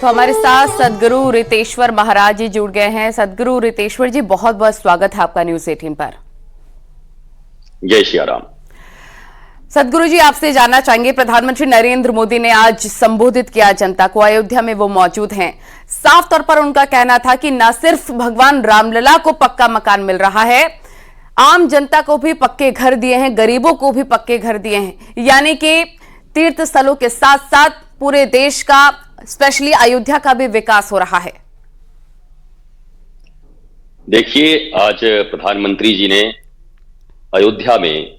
तो हमारे साथ सदगुरु रितेश्वर महाराज जी जुड़ गए हैं। सदगुरु रितेश्वर जी, बहुत बहुत स्वागत है आपका न्यूज़ 18 पर। जय श्री राम। सदगुरु जी, आपसे जानना चाहेंगे, प्रधानमंत्री नरेंद्र मोदी ने आज संबोधित किया जनता को, अयोध्या में वो मौजूद हैं। साफ तौर पर उनका कहना था कि न सिर्फ भगवान रामलला को पक्का मकान मिल रहा है, आम जनता को भी पक्के घर दिए हैं, गरीबों को भी पक्के घर दिए हैं। यानी कि तीर्थ स्थलों के साथ साथ पूरे देश का, स्पेशली अयोध्या का भी विकास हो रहा है। देखिए, आज प्रधानमंत्री जी ने अयोध्या में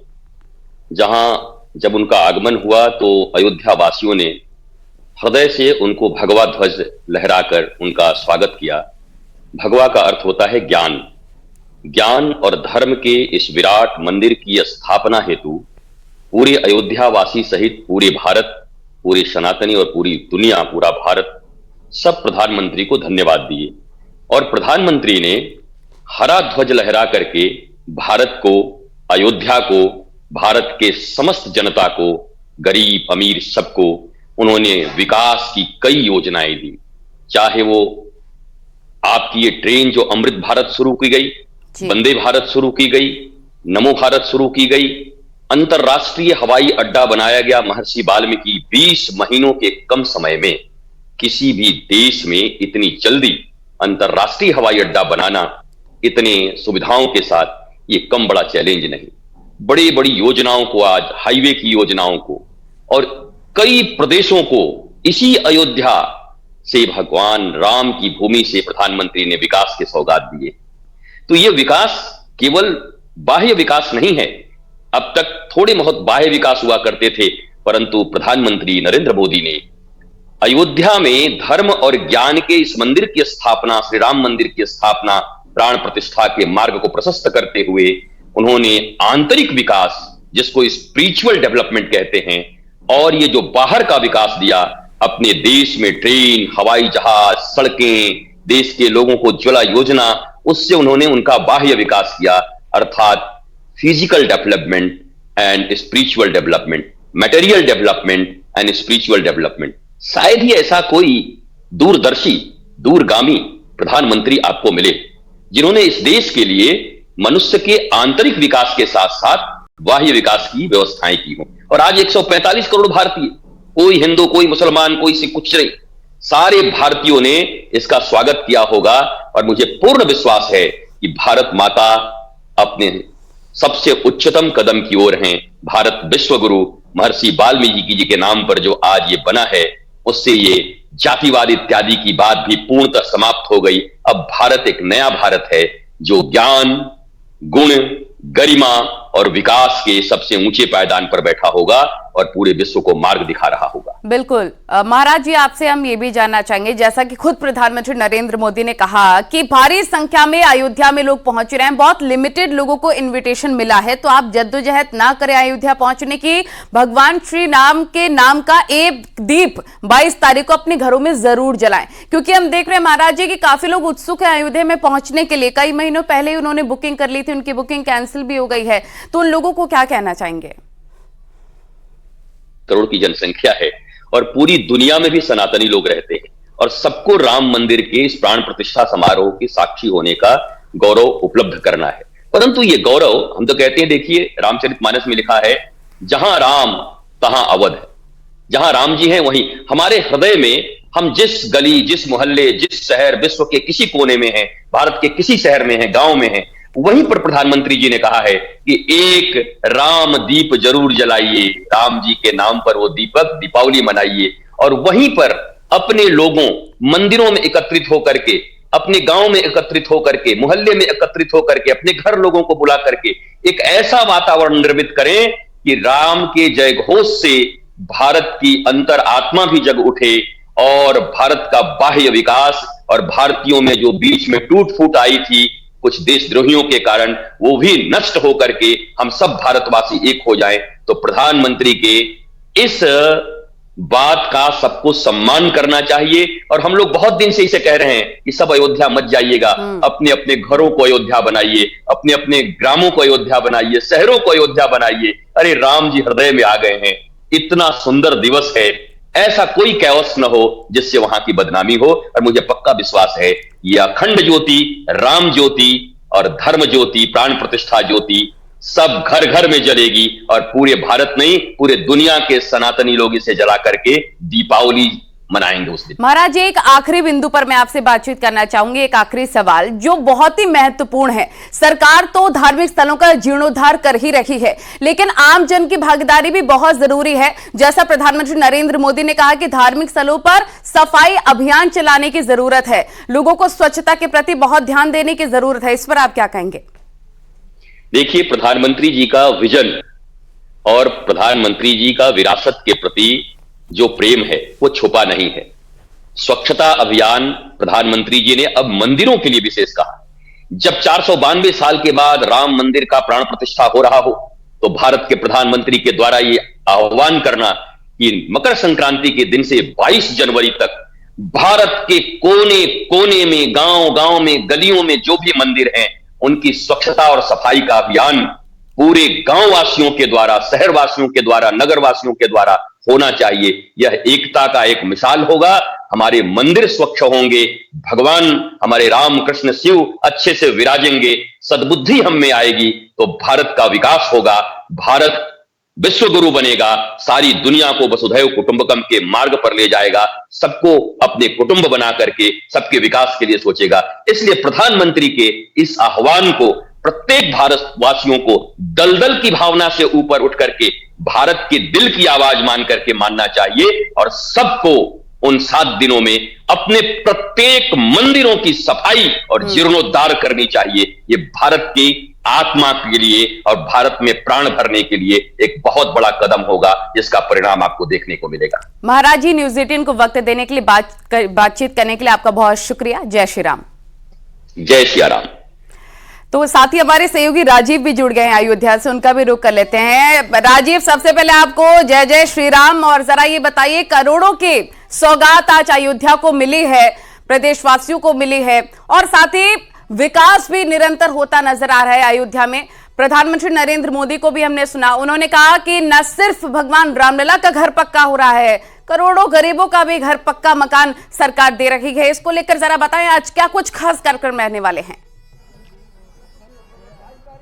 जब उनका आगमन हुआ तो अयोध्या वासियों ने हृदय से उनको भगवा ध्वज लहराकर उनका स्वागत किया। भगवा का अर्थ होता है ज्ञान। ज्ञान और धर्म के इस विराट मंदिर की स्थापना हेतु पूरे अयोध्या वासी सहित पूरे भारत, पूरे सनातनी और पूरी दुनिया, पूरा भारत सब प्रधानमंत्री को धन्यवाद दिए। और प्रधानमंत्री ने हरा ध्वज लहरा करके भारत को, अयोध्या को, भारत के समस्त जनता को, गरीब अमीर सबको उन्होंने विकास की कई योजनाएं दी। चाहे वो आपकी ये ट्रेन जो अमृत भारत शुरू की गई, वंदे भारत शुरू की गई, नमो भारत शुरू की गई, अंतरराष्ट्रीय हवाई अड्डा बनाया गया महर्षि वाल्मीकि। 20 महीनों के कम समय में किसी भी देश में इतनी जल्दी अंतरराष्ट्रीय हवाई अड्डा बनाना, इतने सुविधाओं के साथ, ये कम बड़ा चैलेंज नहीं। बड़ी बड़ी योजनाओं को, आज हाईवे की योजनाओं को और कई प्रदेशों को इसी अयोध्या से, भगवान राम की भूमि से प्रधानमंत्री ने विकास के सौगात दिए। तो ये विकास केवल बाह्य विकास नहीं है। अब तक थोड़े बहुत बाह्य विकास हुआ करते थे, परंतु प्रधानमंत्री नरेंद्र मोदी ने अयोध्या में धर्म और ज्ञान के इस मंदिर की स्थापना, श्री राम मंदिर की स्थापना, प्राण प्रतिष्ठा के मार्ग को प्रशस्त करते हुए उन्होंने आंतरिक विकास, जिसको स्पिरिचुअल डेवलपमेंट कहते हैं, और ये जो बाहर का विकास दिया, अपने देश में ट्रेन, हवाई जहाज, सड़कें, देश के लोगों को उज्ज्वला योजना, उससे उन्होंने उनका बाह्य विकास किया। अर्थात physical development and spiritual development, material development and spiritual development. शायद ही ऐसा कोई दूरदर्शी, दूरगामी प्रधानमंत्री आपको मिले जिन्होंने इस देश के लिए मनुष्य के आंतरिक विकास के साथ साथ बाह्य विकास की व्यवस्थाएं की हों। और आज 145 करोड़ भारतीय, कोई हिंदू, कोई मुसलमान, कोई सिख, कुछ नहीं, सारे भारतीयों ने इसका स्वागत किया होगा। और मुझे पूर्ण विश्वास है कि भारत माता अपने सबसे उच्चतम कदम की ओर हैं। भारत विश्व गुरु महर्षि वाल्मीकि जी के नाम पर जो आज ये बना है, उससे ये जातिवाद इत्यादि की बात भी पूर्णतः समाप्त हो गई। अब भारत एक नया भारत है जो ज्ञान, गुण, गरिमा और विकास के सबसे ऊंचे पायदान पर बैठा होगा और पूरे विश्व को मार्ग दिखा रहा होगा। बिल्कुल। महाराज जी, आपसे हम ये भी जानना चाहेंगे, जैसा कि खुद प्रधानमंत्री नरेंद्र मोदी ने कहा कि भारी संख्या में अयोध्या में लोग पहुंच रहे हैं, बहुत लिमिटेड लोगों को इनविटेशन मिला है, तो आप जद्दोजहद ना करें अयोध्या पहुंचने की। भगवान श्री राम के नाम का एक दीप 22 तारीख को अपने घरों में जरूर जलाएं, क्योंकि हम देख रहे हैं महाराज जी कि काफी लोग उत्सुक है अयोध्या में पहुंचने के लिए। कई महीनों पहले ही उन्होंने बुकिंग कर ली थी, उनकी बुकिंग कैंसिल भी हो गई है, तो उन लोगों को क्या कहना चाहेंगे? करोड़ की जनसंख्या है और पूरी दुनिया में भी सनातनी लोग रहते हैं और सबको राम मंदिर के इस प्राण प्रतिष्ठा समारोह के साक्षी होने का गौरव उपलब्ध करना है। परंतु ये गौरव, हम तो कहते हैं, देखिए रामचरितमानस में लिखा है, जहां राम तहां अवध है। जहां राम जी हैं वहीं हमारे हृदय में, हम जिस गली, जिस मोहल्ले, जिस शहर, विश्व के किसी कोने में हैं, भारत के किसी शहर में हैं, गांव में हैं, वहीं पर प्रधानमंत्री जी ने कहा है कि एक राम दीप जरूर जलाइए, राम जी के नाम पर वो दीपक, दीपावली मनाइए। और वहीं पर अपने लोगों, मंदिरों में एकत्रित होकर के, अपने गांव में एकत्रित होकर के, मोहल्ले में एकत्रित होकर के, अपने घर लोगों को बुला करके एक ऐसा वातावरण निर्मित करें कि राम के जय घोष से भारत की अंतर आत्मा भी जग उठे और भारत का बाह्य विकास और भारतीयों में जो बीच में टूट फूट आई थी कुछ देशद्रोहियों के कारण, वो भी नष्ट होकर के हम सब भारतवासी एक हो जाएं। तो प्रधानमंत्री के इस बात का सबको सम्मान करना चाहिए। और हम लोग बहुत दिन से इसे कह रहे हैं कि सब अयोध्या मत जाइएगा, अपने अपने घरों को अयोध्या बनाइए, अपने अपने ग्रामों को अयोध्या बनाइए, शहरों को अयोध्या बनाइए। अरे राम जी हृदय में आ गए हैं, इतना सुंदर दिवस है ऐसा कोई कैओस न हो जिससे वहां की बदनामी हो। और मुझे पक्का विश्वास है ये अखंड ज्योति, राम ज्योति और धर्म ज्योति, प्राण प्रतिष्ठा ज्योति सब घर घर में जलेगी और पूरे भारत नहीं पूरे दुनिया के सनातनी लोग इसे जला करके दीपावली मनाएंगे उस दिन। महाराज जी, एक आखिरी बिंदु पर मैं आपसे बातचीत करना चाहूंगी, एक आखिरी सवाल जो बहुत ही महत्वपूर्ण है। सरकार तो धार्मिक स्थलों का जीर्णोद्धार कर ही रही है, लेकिन आम जन की भागीदारी भी बहुत जरूरी है। जैसा प्रधानमंत्री नरेंद्र मोदी ने कहा कि धार्मिक स्थलों पर सफाई अभियान चलाने की जरूरत है, लोगों को स्वच्छता के प्रति बहुत ध्यान देने की जरूरत है, इस पर आप क्या कहेंगे? देखिए, प्रधानमंत्री जी का विजन और प्रधानमंत्री जी का विरासत के प्रति जो प्रेम है वो छुपा नहीं है। स्वच्छता अभियान प्रधानमंत्री जी ने अब मंदिरों के लिए विशेष कहा। जब 492 साल के बाद राम मंदिर का प्राण प्रतिष्ठा हो रहा हो तो भारत के प्रधानमंत्री के द्वारा ये आह्वान करना कि मकर संक्रांति के दिन से 22 जनवरी तक भारत के कोने कोने में, गांव गांव में, गलियों में जो भी मंदिर हैं उनकी स्वच्छता और सफाई का अभियान पूरे गांव वासियों के द्वारा, शहर वासियों के द्वारा, नगर वासियों के द्वारा होना चाहिए। यह एकता का एक मिसाल होगा। हमारे मंदिर स्वच्छ होंगे, भगवान हमारे राम कृष्ण शिव अच्छे से विराजेंगे, सद्बुद्धि हम में आएगी तो भारत का विकास होगा, भारत विश्व गुरु बनेगा, सारी दुनिया को वसुधैव कुटुंबकम के मार्ग पर ले जाएगा, सबको अपने कुटुंब बना करके सबके विकास के लिए सोचेगा। इसलिए प्रधानमंत्री के इस आह्वान को प्रत्येक भारतवासियों को दलदल की भावना से ऊपर उठ करके भारत के दिल की आवाज मान करके मानना चाहिए और सबको उन 7 दिनों में अपने प्रत्येक मंदिरों की सफाई और जीर्णोद्धार करनी चाहिए। ये भारत की आत्मा के लिए और भारत में प्राण भरने के लिए एक बहुत बड़ा कदम होगा, जिसका परिणाम आपको देखने को मिलेगा। महाराज जी, न्यूज़ 18 को वक्त देने के लिए, बातचीत करने के लिए आपका बहुत शुक्रिया। जय श्री राम। जय श्री राम। तो साथ ही हमारे सहयोगी राजीव भी जुड़ गए हैं अयोध्या से, उनका भी रुख कर लेते हैं। राजीव, सबसे पहले आपको जय जय श्री राम, और जरा ये बताइए, करोड़ों के सौगात आज अयोध्या को मिली है, प्रदेशवासियों को मिली है, और साथ ही विकास भी निरंतर होता नजर आ रहा है अयोध्या में। प्रधानमंत्री नरेंद्र मोदी को भी हमने सुना, उन्होंने कहा कि न सिर्फ भगवान रामलला का घर पक्का हो रहा है, करोड़ों गरीबों का भी घर पक्का मकान सरकार दे रही है। इसको लेकर जरा बताएं, आज क्या कुछ खास कार्यक्रम रहने वाले हैं?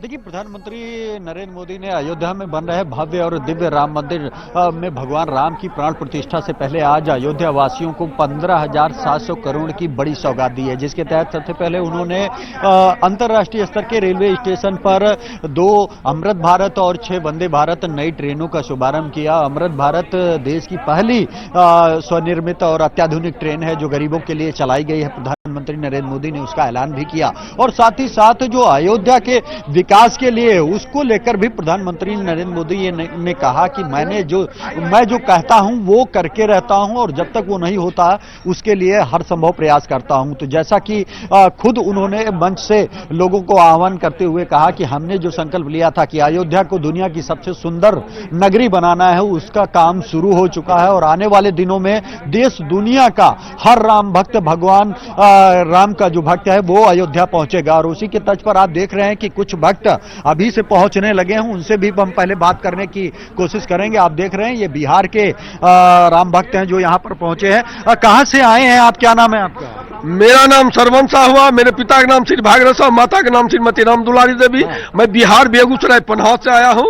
देखिए, प्रधानमंत्री नरेंद्र मोदी ने अयोध्या में बन रहे भव्य और दिव्य राम मंदिर में भगवान राम की प्राण प्रतिष्ठा से पहले आज अयोध्या वासियों को 15,700 करोड़ की बड़ी सौगात दी है, जिसके तहत सबसे पहले उन्होंने अंतर्राष्ट्रीय स्तर के रेलवे स्टेशन पर 2 अमृत भारत और 6 वंदे भारत नई ट्रेनों का शुभारंभ किया। अमृत भारत देश की पहली स्वनिर्मित और अत्याधुनिक ट्रेन है जो गरीबों के लिए चलाई गई है। प्रधानमंत्री नरेंद्र मोदी ने उसका ऐलान भी किया, और साथ ही साथ जो अयोध्या के विकास के लिए उसको लेकर भी प्रधानमंत्री नरेंद्र मोदी ने कहा कि मैं जो कहता हूं वो करके रहता हूं, और जब तक वो नहीं होता उसके लिए हर संभव प्रयास करता हूं। तो जैसा कि खुद उन्होंने मंच से लोगों को आह्वान करते हुए कहा कि हमने जो संकल्प लिया था कि अयोध्या को दुनिया की सबसे सुंदर नगरी बनाना है, उसका काम शुरू हो चुका है, और आने वाले दिनों में देश दुनिया का हर राम भक्त, भगवान राम का जो भक्त है वो अयोध्या पहुंचेगा। और उसी के तर्ज पर आप देख रहे हैं कि कुछ भक्त अभी से पहुंचने लगे हैं, उनसे भी हम पहले बात करने की कोशिश करेंगे। आप देख रहे हैं ये बिहार के राम भक्त हैं जो यहां पर पहुंचे हैं। कहां से आए हैं आप? क्या नाम है आपका? मेरा नाम सरवन शाह हुआ, मेरे पिता का नाम श्री भागीरथ साहब, माता का नाम श्रीमती राम दुलारी देवी। मैं बिहार बेगूसराय पन्हा से आया हूं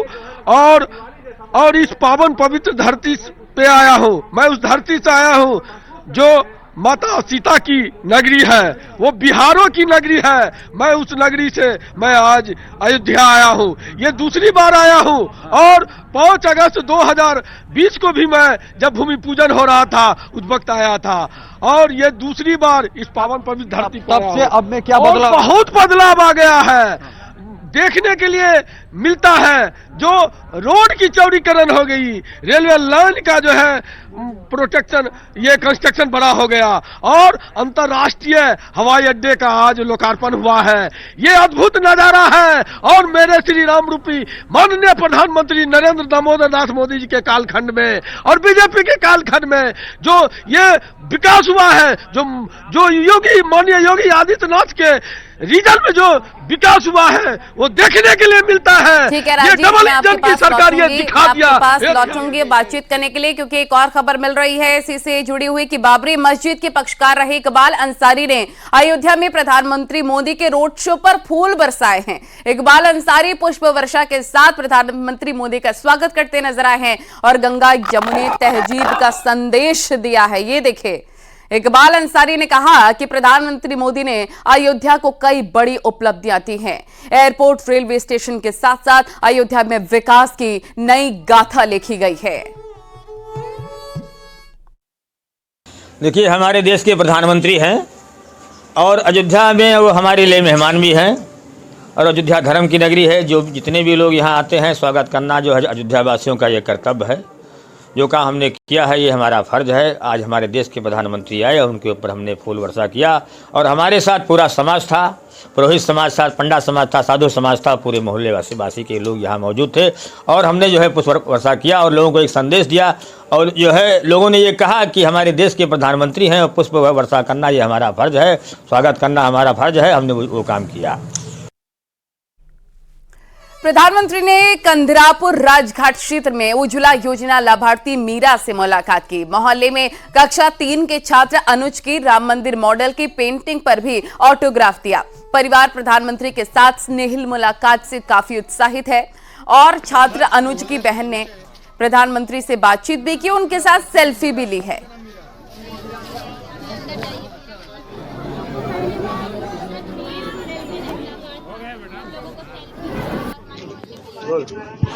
और इस पावन पवित्र धरती पे आया हूं। मैं उस धरती से आया हूं जो माता सीता की नगरी है, वो बिहारों की नगरी है। मैं उस नगरी से मैं आज अयोध्या आया हूं, ये दूसरी बार आया हूं, और 5 अगस्त 2020 को भी मैं जब भूमि पूजन हो रहा था उस वक्त आया था, और ये दूसरी बार इस पावन पवित्र धरती पर। तब से अब में क्या बदलाव? बहुत बदलाव आ गया है, देखने के लिए मिलता है। जो रोड की चौड़ीकरण हो गई, रेलवे लाइन का जो है प्रोटेक्शन, ये कंस्ट्रक्शन बड़ा हो गया, और अंतर्राष्ट्रीय हवाई अड्डे का आज लोकार्पण हुआ है। ये अद्भुत नजारा है, और मेरे श्री राम रूपी माननीय प्रधानमंत्री नरेंद्र दामोदर दास मोदी जी के कालखंड में और बीजेपी के कालखंड में जो ये विकास हुआ है, जो योगी माननीय योगी आदित्यनाथ के रीजन में जो विकास हुआ है वो देखने के लिए मिलता है। ठीक है ये राजीव, डबल मैं आपके इंजन की पास सरकार ये लौटूंगी, दिखा दिया। आपके पास लौटूंगी बातचीत करने के लिए, क्योंकि एक और खबर मिल रही है इसी से जुड़ी हुई कि बाबरी मस्जिद के पक्षकार रहे इकबाल अंसारी ने अयोध्या में प्रधानमंत्री मोदी के रोड शो पर फूल बरसाए हैं। इकबाल अंसारी पुष्प वर्षा के साथ प्रधानमंत्री मोदी का स्वागत करते नजर आए हैं और गंगा जमुनी तहजीब का संदेश दिया है। ये देखिए, इकबाल अंसारी ने कहा कि प्रधानमंत्री मोदी ने अयोध्या को कई बड़ी उपलब्धियां दी हैं। एयरपोर्ट, रेलवे स्टेशन के साथ साथ अयोध्या में विकास की नई गाथा लिखी गई है। देखिए, हमारे देश के प्रधानमंत्री हैं और अयोध्या में वो हमारे लिए मेहमान भी हैं और अयोध्या धर्म की नगरी है। जो जितने भी लोग यहाँ आते हैं, स्वागत करना जो है अयोध्या वासियों का ये कर्तव्य है। जो काम हमने किया है ये हमारा फर्ज है। आज हमारे देश के प्रधानमंत्री आए और उनके ऊपर हमने फूल वर्षा किया और हमारे साथ पूरा समाज था, पुरोहित समाज था, पंडा समाज था, साधु समाज था, पूरे मोहल्ले वासी के लोग यहाँ मौजूद थे और हमने जो है पुष्प वर्षा किया और लोगों को एक संदेश दिया। और जो है लोगों ने ये कहा कि हमारे देश के प्रधानमंत्री हैं और पुष्प वर्षा करना ये हमारा फर्ज है, स्वागत करना हमारा फर्ज है। हमने वो काम किया। प्रधानमंत्री ने कंधरापुर राजघाट क्षेत्र में उज्ज्वला योजना लाभार्थी मीरा से मुलाकात की। मोहल्ले में कक्षा 3 के छात्र अनुज की राम मंदिर मॉडल की पेंटिंग पर भी ऑटोग्राफ दिया। परिवार प्रधानमंत्री के साथ स्नेहिल मुलाकात से काफी उत्साहित है और छात्र अनुज की बहन ने प्रधानमंत्री से बातचीत भी की, उनके साथ सेल्फी भी ली है।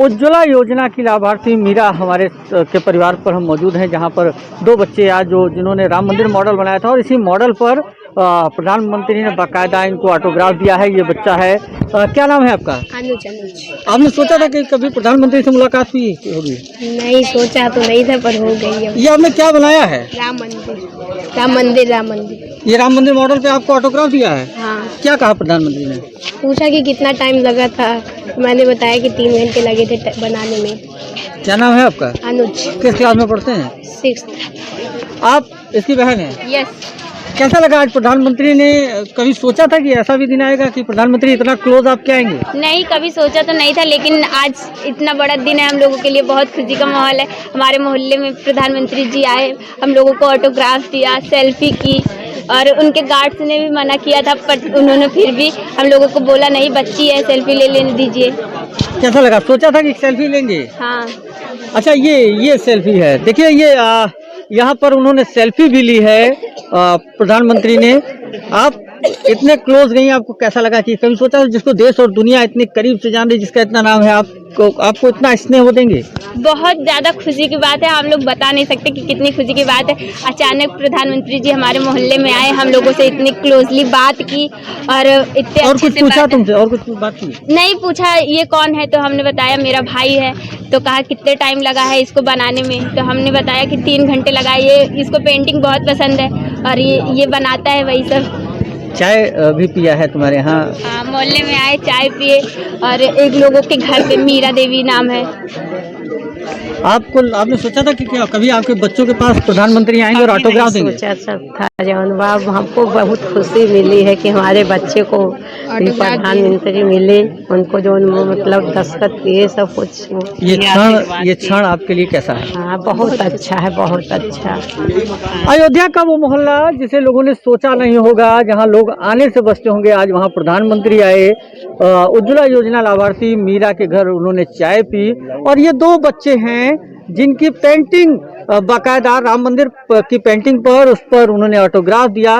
उज्ज्वला योजना की लाभार्थी मीरा हमारे के परिवार पर हम मौजूद हैं, जहां पर 2 बच्चे आज जिन्होंने राम मंदिर मॉडल बनाया था और इसी मॉडल पर प्रधानमंत्री ने बाकायदा इनको ऑटोग्राफ दिया है। ये बच्चा है, क्या नाम है आपका? अनुज। आपने सोचा था कि कभी प्रधानमंत्री से मुलाकात हुई होगी? नहीं सोचा तो नहीं था, पर हो गई है। ये आपने क्या बनाया है? राम मंदिर। ये राम मंदिर मॉडल पे आपको ऑटोग्राफ दिया है? हाँ। क्या कहा प्रधानमंत्री ने? पूछा कि कितना टाइम लगा था, मैंने बताया कि 3 घंटे लगे थे बनाने में। क्या नाम है आपका? अनुज। किस क्लास में पढ़ते हैं? 6th। आप इसकी बहन है? यस। कैसा लगा आज प्रधानमंत्री ने? कभी सोचा था कि ऐसा भी दिन आएगा कि प्रधानमंत्री इतना क्लोज आपके आएंगे? नहीं, कभी सोचा तो नहीं था, लेकिन आज इतना बड़ा दिन है हम लोगों के लिए, बहुत खुशी का माहौल है। हमारे मोहल्ले में प्रधानमंत्री जी आए, हम लोगों को ऑटोग्राफ दिया, सेल्फी की और उनके गार्ड्स ने भी मना किया था, पर उन्होंने फिर भी हम लोगों को बोला नहीं, बच्ची है, सेल्फी लेने दीजिए। कैसा लगा? सोचा था कि सेल्फी लेंगे? हाँ। अच्छा, ये सेल्फी है, देखिए ये यहाँ पर उन्होंने सेल्फी भी ली है प्रधानमंत्री ने। आप इतने क्लोज गई, आपको कैसा लगा? कि कभी सोचा था जिसको देश और दुनिया इतने करीब से जान रही, जिसका इतना नाम है, आपको इतना स्नेह वो देंगे? बहुत ज़्यादा खुशी की बात है, हम लोग बता नहीं सकते कि कितनी खुशी की बात है। अचानक प्रधानमंत्री जी हमारे मोहल्ले में आए, हम लोगों से इतनी क्लोजली बात की और इतने और कुछ पूछा तुमसे? और कुछ बात की? नहीं पूछा, ये कौन है, तो हमने बताया मेरा भाई है। तो कहा कितने टाइम लगा है इसको बनाने में, तो हमने बताया कि 3 घंटे लगा। ये इसको पेंटिंग बहुत पसंद है और ये बनाता है वही सब। चाय भी पिया है तुम्हारे यहाँ? हाँ, मोहल्ले में आए, चाय पिए और एक लोगों के घर पे मीरा देवी नाम है। आपने सोचा था कि क्या कभी आपके बच्चों के पास प्रधानमंत्री आएंगे और ऑटोग्राफ देंगे? सोचा सब था जौन बाब, हमको बहुत खुशी मिली है कि हमारे बच्चे को भी प्रधानमंत्री मिले, उनको जो मतलब दस्तखत किए सब कुछ। ये क्षण आपके लिए कैसा है? हाँ, बहुत अच्छा है, बहुत अच्छा। अयोध्या का वो मोहल्ला जिसे लोगों ने सोचा नहीं होगा, जहां लोग आने से बचते होंगे, आज वहां प्रधानमंत्री आए। उज्ज्वला योजना लाभार्थी मीरा के घर उन्होंने चाय पी और ये 2 बच्चे हैं जिनकी पेंटिंग बाकायदा राम मंदिर की पेंटिंग पर, उस पर उन्होंने ऑटोग्राफ दिया।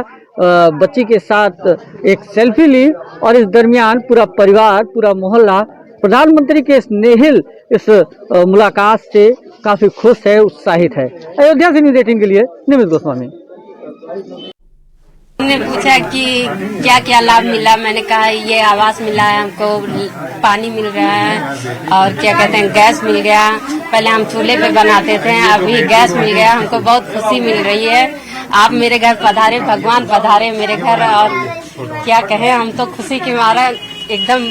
बच्ची के साथ एक सेल्फी ली और इस दरमियान पूरा परिवार, पूरा मोहल्ला प्रधानमंत्री के स्नेहिल इस मुलाकात से काफी खुश है, उत्साहित है। अयोध्या से न्यूज़ 18 के लिए निमित गोस्वामी। हमने पूछा कि क्या क्या लाभ मिला, मैंने कहा ये आवास मिला है हमको, पानी मिल रहा है और क्या कहते हैं गैस मिल गया। पहले हम चूल्हे पे बनाते थे, अभी गैस मिल गया, हमको बहुत खुशी मिल रही है। आप मेरे घर पधारे, भगवान पधारे मेरे घर, और क्या कहें, हम तो खुशी के मारा एकदम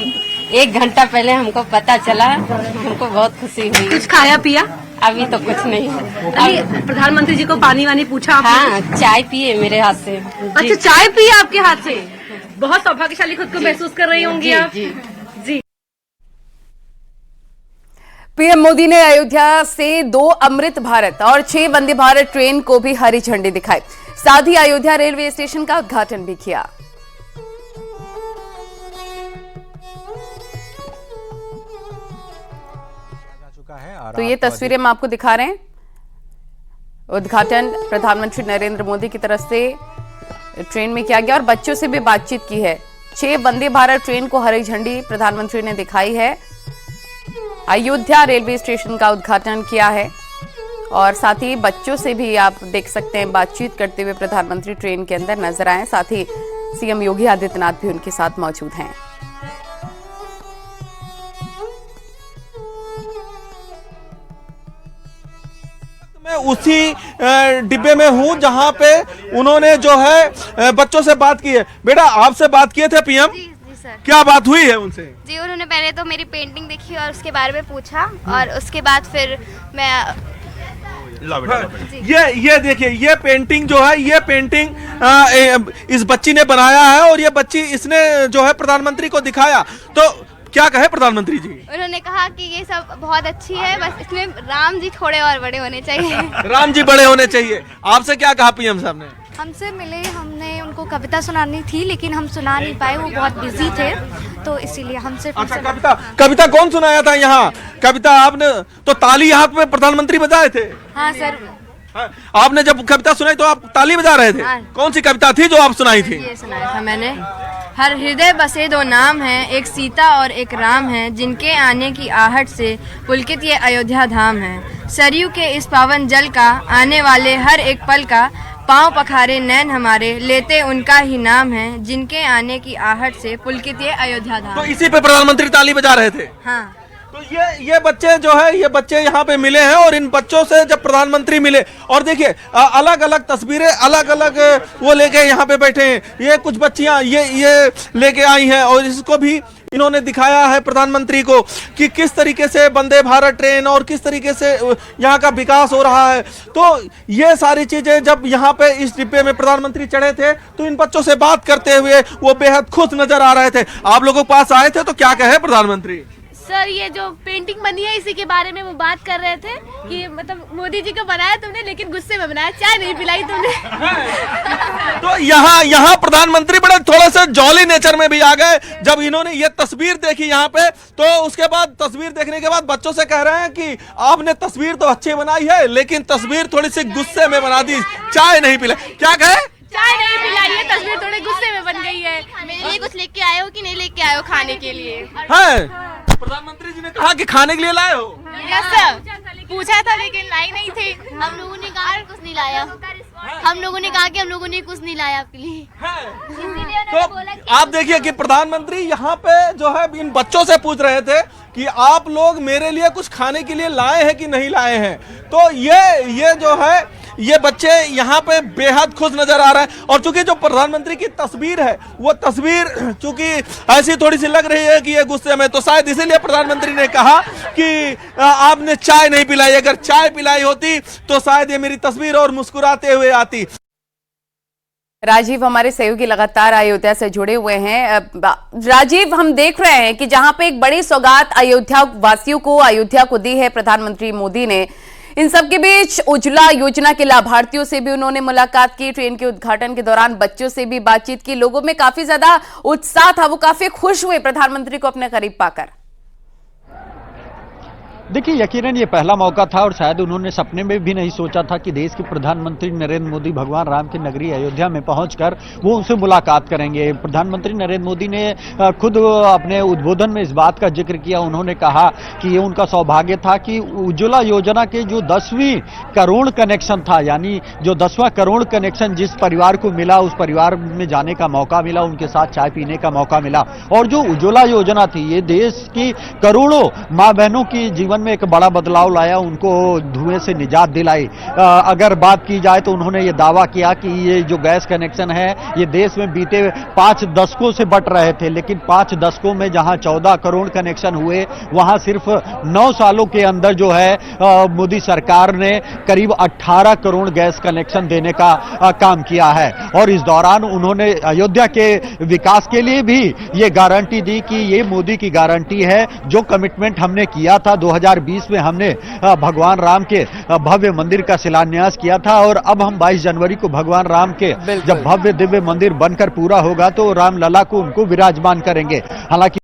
1 घंटा पहले हमको पता चला, हमको बहुत खुशी हुई। कुछ खाया पिया? अभी तो कुछ नहीं। अभी प्रधानमंत्री जी को पानी वानी पूछा आपने? हाँ, चाय पिए मेरे हाथ से। अच्छा, चाय पिए आपके हाथ से? बहुत सौभाग्यशाली खुद को महसूस कर रही होंगी आप। जी। पीएम मोदी ने अयोध्या से 2 अमृत भारत और 6 वंदे भारत ट्रेन को भी हरी झंडी दिखाई। साथ ही अयोध्या रेलवे स्टेशन का उद्घाटन भी किया। तो ये तस्वीरें हम आपको दिखा रहे हैं। उद्घाटन प्रधानमंत्री नरेंद्र मोदी की तरफ से ट्रेन में किया गया और बच्चों से भी बातचीत की है। 6 वंदे भारत ट्रेन को हरी झंडी प्रधानमंत्री ने दिखाई है। अयोध्या रेलवे स्टेशन का उद्घाटन किया है और साथ ही बच्चों से भी आप देख सकते हैं बातचीत करते हुए प्रधानमंत्री ट्रेन के अंदर नजर आए। साथ ही सीएम योगी आदित्यनाथ भी उनके साथ मौजूद हैं। मैं उसी डिब्बे में हूं जहां पे उन्होंने जो है बच्चों से बात की है। बेटा आपसे बात किए थे पीएम? जी सर। क्या बात हुई है उनसे? जी उन्होंने पहले तो मेरी पेंटिंग देखी और उसके बारे में पूछा और उसके बाद फिर मैं ये देखिए, ये पेंटिंग जो है, ये पेंटिंग इस बच्ची ने बनाया है और ये बच्ची इसने जो है प्रधानमंत्री को दिखाया। तो क्या कहे प्रधानमंत्री जी? उन्होंने कहा कि ये सब बहुत अच्छी है, बस इसमें राम जी थोड़े और बड़े होने चाहिए। राम जी बड़े होने चाहिए। आपसे क्या कहा पीएम साहब ने? हमसे मिले, हमने उनको कविता सुनानी थी लेकिन हम सुना नहीं पाए, वो बहुत बिजी थे तो इसीलिए हमसे। अच्छा, कविता कौन सुनाया था यहाँ? कविता आपने तो ताली यहाँ पे प्रधानमंत्री बजाए थे? हाँ सर। आपने जब कविता सुनाई तो आप ताली बजा रहे थे? हाँ। कौन सी कविता थी जो आप सुनाई थी? ये सुनाया था मैंने। हर हृदय बसे 2 नाम हैं, एक सीता और एक राम है, जिनके आने की आहट से पुलकित ये अयोध्या धाम है। सरयू के इस पावन जल का आने वाले हर एक पल का पांव पखारे नैन हमारे, लेते उनका ही नाम है, जिनके आने की आहट से पुलकित ये अयोध्या धाम। तो इसी पे प्रधानमंत्री ताली बजा रहे थे? हाँ। तो ये बच्चे जो है, ये बच्चे यहाँ पे मिले हैं और इन बच्चों से जब प्रधानमंत्री मिले और देखिए अलग अलग तस्वीरें, अलग अलग वो लेके यहाँ पे बैठे हैं। ये कुछ बच्चियां ये लेके आई हैं और इसको भी इन्होंने दिखाया है प्रधानमंत्री को कि किस तरीके से वंदे भारत ट्रेन और किस तरीके से यहाँ का विकास हो रहा है। तो ये सारी चीजें जब यहाँ पे इस डिब्बे में प्रधानमंत्री चढ़े थे तो इन बच्चों से बात करते हुए वो बेहद खुश नजर आ रहे थे। आप लोगों के पास आए थे तो क्या कहे प्रधानमंत्री? सर ये जो पेंटिंग बनी है इसी के बारे में वो बात कर रहे थे कि मतलब मोदी जी को बनाया तुमने लेकिन गुस्से में बनाया, चाय नहीं पिलाई तुमने। तो यहाँ प्रधानमंत्री बड़े थोड़े से जॉली नेचर में भी आ गए जब इन्होंने ये तस्वीर देखी यहाँ पे। तो उसके बाद तस्वीर देखने के बाद बच्चों से कह रहे हैं कि आपने तस्वीर तो अच्छी बनाई है लेकिन तस्वीर थोड़ी सी गुस्से में बना दी, चाय नहीं पिलाई। क्या कहे? चाय नहीं पिलाई है, तस्वीर थोड़े गुस्से में बन गई है। मेरे लिए कुछ लेके आए हो कि नहीं लेके आए हो खाने के लिए? है प्रधानमंत्री जी ने कहा कि खाने के लिए लाए हो? यस सर, पूछा था लेकिन लाई नहीं थे। हम लोगों ने कहा कुछ नहीं लाया, हम लोगों ने कहा कि हम लोगों ने कुछ नहीं लाया आपके लिए। तो आप देखिए कि प्रधानमंत्री यहाँ पे जो है इन बच्चों से पूछ रहे थे कि आप लोग मेरे लिए कुछ खाने के लिए लाए हैं कि नहीं लाए हैं। तो ये जो है ये बच्चे यहाँ पे बेहद खुश नजर आ रहे हैं। और चूंकि जो प्रधानमंत्री की तस्वीर है वो तस्वीर चूंकि ऐसी थोड़ी सी लग रही है कि ये गुस्से में, तो शायद इसीलिए प्रधानमंत्री ने कहा कि आपने चाय नहीं पिलाई, अगर चाय पिलाई होती तो शायद ये मेरी तस्वीर और मुस्कुराते हुए आती। राजीव हमारे सहयोगी लगातार अयोध्या से जुड़े हुए हैं। राजीव, हम देख रहे हैं कि जहां पे एक बड़ी सौगात अयोध्या वासियों को, अयोध्या को दी है प्रधानमंत्री मोदी ने, इन सब के बीच उज्ज्वला योजना के लाभार्थियों से भी उन्होंने मुलाकात की। ट्रेन के उद्घाटन के दौरान बच्चों से भी बातचीत की। लोगों में काफी ज्यादा उत्साह था, वो काफी खुश हुए प्रधानमंत्री को अपने करीब पाकर। देखिए, यकीनन ये पहला मौका था और शायद उन्होंने सपने में भी नहीं सोचा था कि देश के प्रधानमंत्री नरेंद्र मोदी भगवान राम की नगरी अयोध्या में पहुंचकर वो उनसे मुलाकात करेंगे। प्रधानमंत्री नरेंद्र मोदी ने खुद अपने उद्बोधन में इस बात का जिक्र किया। उन्होंने कहा कि ये उनका सौभाग्य था कि उज्ज्वला योजना के जो 10वीं करोड़ कनेक्शन था, यानी जो 10वां करोड़ कनेक्शन जिस परिवार को मिला, उस परिवार में जाने का मौका मिला, उनके साथ चाय पीने का मौका मिला। और जो उज्ज्वला योजना थी, ये देश की करोड़ों माँ बहनों की जीवन में एक बड़ा बदलाव लाया, उनको धुएं से निजात दिलाई। अगर बात की जाए तो उन्होंने ये दावा किया कि ये जो गैस कनेक्शन है ये देश में बीते 5 दशकों से बंट रहे थे, लेकिन 5 दशकों में जहां 14 करोड़ कनेक्शन हुए, वहां सिर्फ 9 सालों के अंदर जो है मोदी सरकार ने करीब 18 करोड़ गैस कनेक्शन देने का काम किया है। और इस दौरान उन्होंने अयोध्या के विकास के लिए भी ये गारंटी दी कि ये मोदी की गारंटी है, जो कमिटमेंट हमने किया था 2020 में, हमने भगवान राम के भव्य मंदिर का शिलान्यास किया था और अब हम 22 जनवरी को भगवान राम के जब भव्य दिव्य मंदिर बनकर पूरा होगा तो रामलला को उनको विराजमान करेंगे। हालांकि